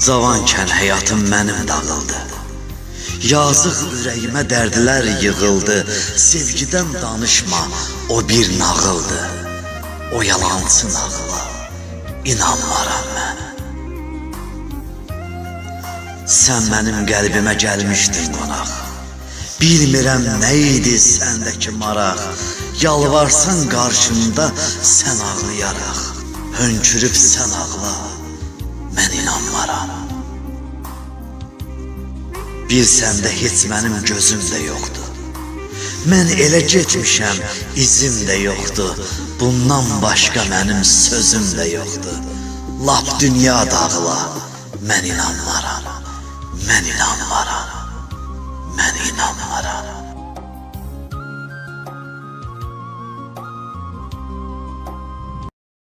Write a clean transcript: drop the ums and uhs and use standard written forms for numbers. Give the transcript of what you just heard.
Zavankən həyatım mənim dağıldı. Yazıq ürəyimə dərdlər yığıldı. Sevgidən danışma, o bir nağıldı. O yalancı nağıla inanmaram mən. Sən mənim qəlbimə gəlmişdin qonaq. Bilmirəm nə idi səndəki maraq. Yalvarsan qarşımda sən ağlayaraq. Hönkürüb sən ağla, mən inanmaram. Bilsən də heç mənim gözüm də yoxdur. Mən elə getmişəm, izim də yoxdur. Bundan başqa mənim sözüm də yoxdur. Lap dünya dağıla, mən inanmaram. Mən inanmaram. Mən inanmaram.